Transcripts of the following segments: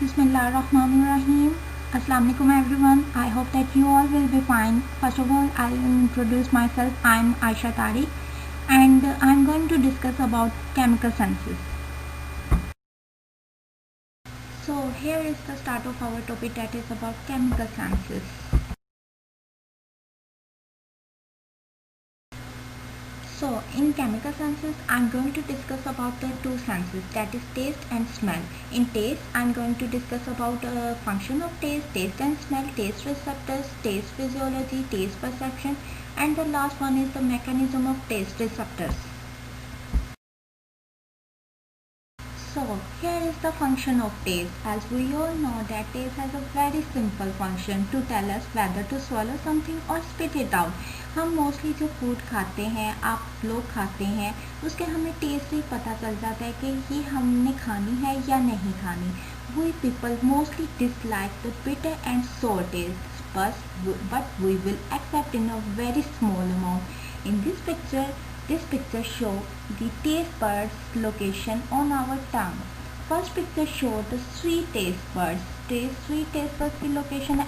Bismillahirrahmanirrahim. Assalamu alaikum everyone. I hope that you all will be fine. First of all, I will introduce myself. I am Aisha Tariq and I am going to discuss about chemical senses. So here is the start of our topic, that is about chemical senses. So in chemical senses, I am going to discuss about the two senses, that is taste and smell. In taste, I am going to discuss about function of taste and smell, taste receptors, taste physiology, taste perception, and the last one is the mechanism of taste receptors. So here is the function of taste. As we all know that taste has a very simple function to tell us whether to swallow something or spit it out. हम mostly जो food खाते हैं, आप लोग खाते हैं, उसके हमें टेस्ट से ही पता चल जाता है कि ये हमने खानी है या नहीं खानी. We people mostly dislike the bitter and sour taste, but we will accept in a very small amount. In this picture shows the taste buds location on our tongue. First picture shows the sweet taste buds. Sweet taste buds की location,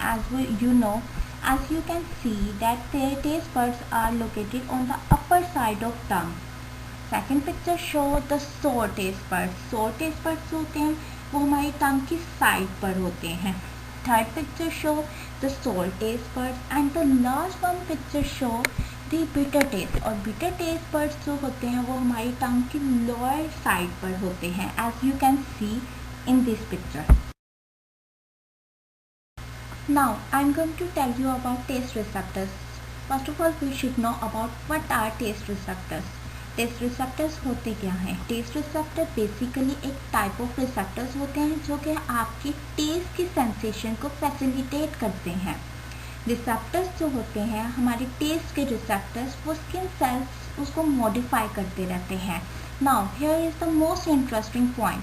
as you can see that the taste buds are located on the upper side of tongue. Second picture shows the sour taste buds. Sour taste buds होते हैं वो हमारी टंग की side पर होते हैं. Third picture shows the sour taste buds and the last one picture shows the bitter taste. और bitter taste buds जो होते हैं वो हमारी टंग की लोअर साइड पर होते हैं, as you can see in this picture. Now I am going to tell you about taste receptors. First of all, we should know about what are taste receptors. Taste receptors होते क्या हैं? Taste receptor basically एक type of receptors होते हैं जो कि आपकी test की सेंसेशन को फैसिलिटेट करते हैं. रिसेप्टर्स जो होते हैं हमारे टेस्ट के रिसेप्टर्स, वो स्किन सेल्स उसको मॉडिफाई करते रहते हैं. Now here is the most interesting point.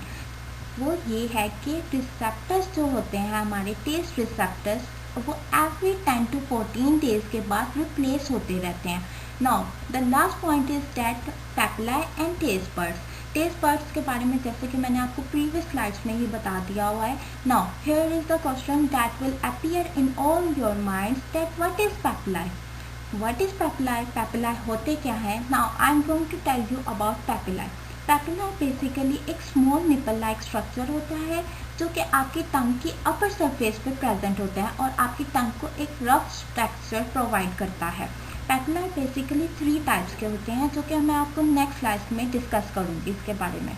वो ये है कि रिसेप्टर्स जो होते हैं हमारे टेस्ट रिसेप्टर्स, वो एवरी 10 to 14 डेज के बाद रिप्लेस होते रहते हैं. Now the last point is that papillae and taste buds. Taste buds के बारे में जैसे कि मैंने आपको प्रीवियस स्लाइड्स में ही बता दिया हुआ है. Now here is the question that will appear in all your minds that what is papillae. What is papillae? Papillae होते क्या है? Now I am going to tell you about papillae. Papillae basically एक small nipple like structure होता है जो कि आपकी टंग की अपर सरफेस पे प्रेजेंट होता है और आपकी टंग को एक रफ टेक्सचर प्रोवाइड करता है. पैपिलाई बेसिकली 3 टाइप्स के होते हैं जो कि मैं आपको नेक्स्ट स्लाइड में डिस्कस करूंगी इसके बारे में.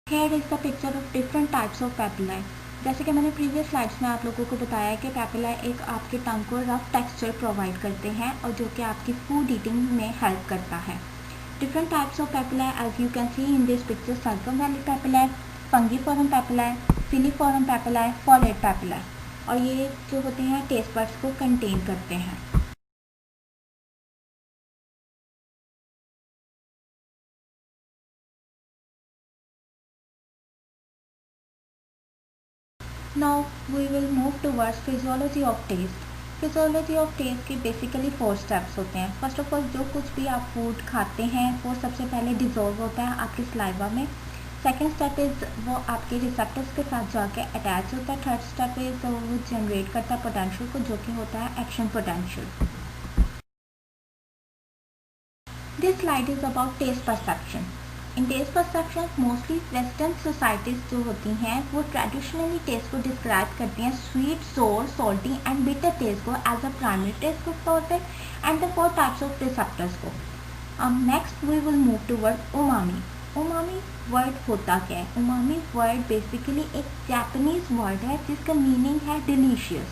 Here is the picture of different types of papillae. जैसे कि मैंने प्रीवियस स्लाइड्स में आप लोगों को बताया कि पैपिलाई एक आपके टंग को रफ टेक्सचर प्रोवाइड करते हैं और जो कि आपकी फूड ईटिंग में हेल्प करता है. Different types of papillae, as you can see in this picture: circumvallate papillae, fungiform papillae, filiform papillae, follate papillae. और ये जो होते हैं टेस्ट बड्स को कंटेन करते हैं. Now we will move towards physiology of taste. Physiology of taste के basically 4 steps होते हैं. फर्स्ट ऑफ ऑल, जो कुछ भी आप फूड खाते हैं वो सबसे पहले डिजोल्व होता है आपके सलाइवा में. सेकेंड स्टेप इज़ वो आपके रिसेप्टर्स के साथ जाके अटैच होता है. थर्ड स्टेप इज़ वो जनरेट करता है पोटेंशियल को, जो कि होता है action potential. This slide is about taste perception. In taste perception mostly western societies जो होती हैं वो ट्रेडिशनली टेस्ट को डिस्क्राइब करती हैं sweet, sour, salty and bitter taste को एज अ प्राइमरी टेस्ट को तौर पे and the 4 types of receptors को. Next we will move toward umami. Umami word होता क्या है? उमामी वर्ड बेसिकली एक जापानीज वर्ड है जिसका मीनिंग है डिलीशियस.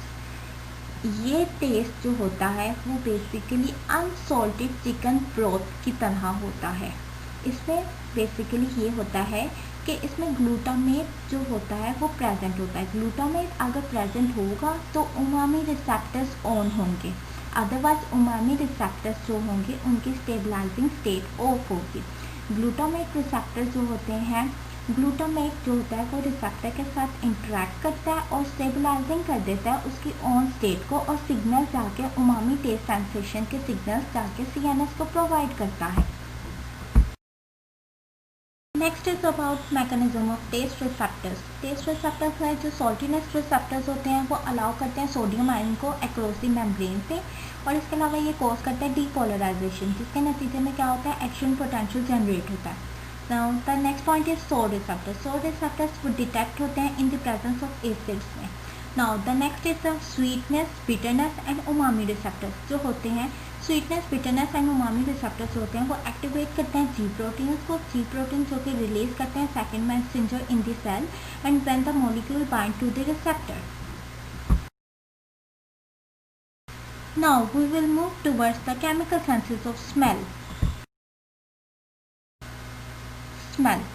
ये टेस्ट जो होता है वो बेसिकली अनसॉल्टेड चिकन ब्रोथ की तरह होता है. इसमें बेसिकली ये होता है कि इसमें ग्लूटामेट जो होता है वो प्रेजेंट होता है. ग्लूटामेट अगर प्रेजेंट होगा तो उमामी रिसेप्टर्स ऑन होंगे, अदरवाइज उमामी रिसेप्टर्स जो होंगे उनकी स्टेबलाइजिंग स्टेट ऑफ होगी. ग्लूटामेट रिसेप्टर्स जो होते हैं, ग्लूटामेट जो होता है वो रिसेप्टर के साथ इंटरेक्ट करता है और स्टेबलाइजिंग कर देता है उसकी ऑन स्टेट को, और सिग्नल जाके उमामी टेस्ट सेंसेशन के सिग्नल्स जाके CNS को प्रोवाइड करता है. Next is about mechanism of taste receptors. Taste receptors है जो सॉल्टीनेस रिसेप्टर्स होते हैं वो अलाउ करते हैं सोडियम आयन को अक्रॉस द मेम्ब्रेन पे, और इसके अलावा ये कॉज करता है डीपोलराइजेशन, जिसके नतीजे में क्या होता है, एक्शन पोटेंशियल जनरेट होता है। Now the next point is sour receptors. Sour receptors वो डिटेक्ट होते हैं in the presence of acids में। Now the next is the sweetness, bitterness and umami receptors. जो होते हैं sweetness, bitterness and umami receptors होते हैं वो एक्टिवेट करते हैं जी प्रोटीन्स को। जी प्रोटीन जो कि रिलीज करते हैं second messenger in the cell and when the molecule bind to the receptor. Now we will move towards the chemical senses of smell. Smell.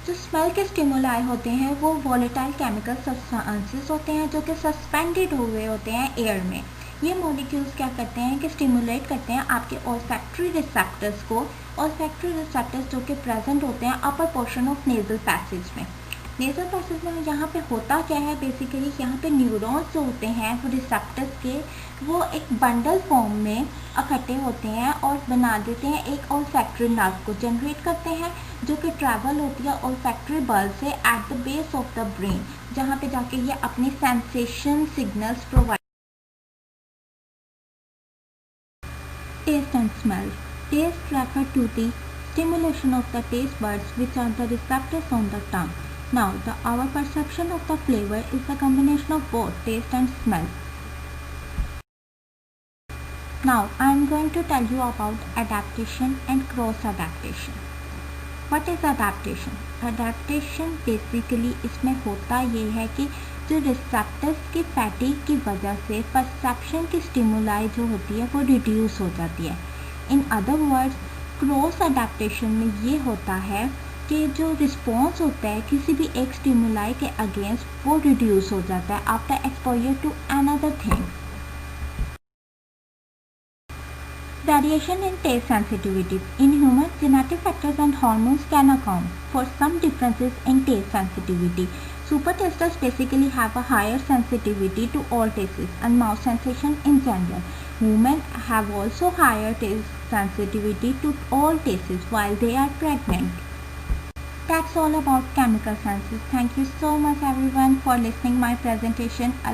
जो स्मेल के स्टिमुलाई होते हैं वो वॉलेटाइल केमिकल सब्सटेंसेस होते हैं जो कि सस्पेंडेड हुए होते हैं एयर में। ये मॉलिक्यूल्स क्या करते हैं कि स्टिमुलेट करते हैं आपके ऑल्फैक्टरी रिसेप्टर्स को। ऑल्फैक्टरी रिसेप्टर्स जो कि प्रेजेंट होते हैं upper portion of nasal passage में। नेजल पैसेज में यहाँ पे होता क्या है, बेसिकली यहाँ पे न्यूरॉन्स जो होते हैं वो रिसेप्टर्स के वो एक बंडल फॉर्म में इकट्ठे होते हैं और बना देते हैं एक ऑल्फैक्टरी नर्व को जनरेट करते हैं, जो कि ट्रैवल होती है ऑल्फैक्टरी बल्ब से at the base of the brain, जहाँ पे जाके ये अपनी sensation signals provide. Taste and smell. Taste refer to the stimulation of the taste buds, which are the receptors on the tongue. Now, our perception of the flavor is the combination of both taste and smell. Now, I am going to tell you about adaptation and cross-adaptation. What is adaptation? Adaptation basically इसमें होता ये है कि जो receptors की fatigue की वजह से परसेप्शन की स्टिमुलाई जो होती है वो रिड्यूस हो जाती है। In other words cross adaptation में ये होता है कि जो रिस्पॉन्स होता है किसी भी एक स्टिमुलाई के अगेंस्ट वो रिड्यूस हो जाता है after exposure to another thing. Variation in taste sensitivity. In humans, genetic factors and hormones can account for some differences in taste sensitivity. Super tasters basically have a higher sensitivity to all tastes and mouth sensation in general. Women have also higher taste sensitivity to all tastes while they are pregnant. That's all about chemical senses. Thank you so much everyone for listening my presentation.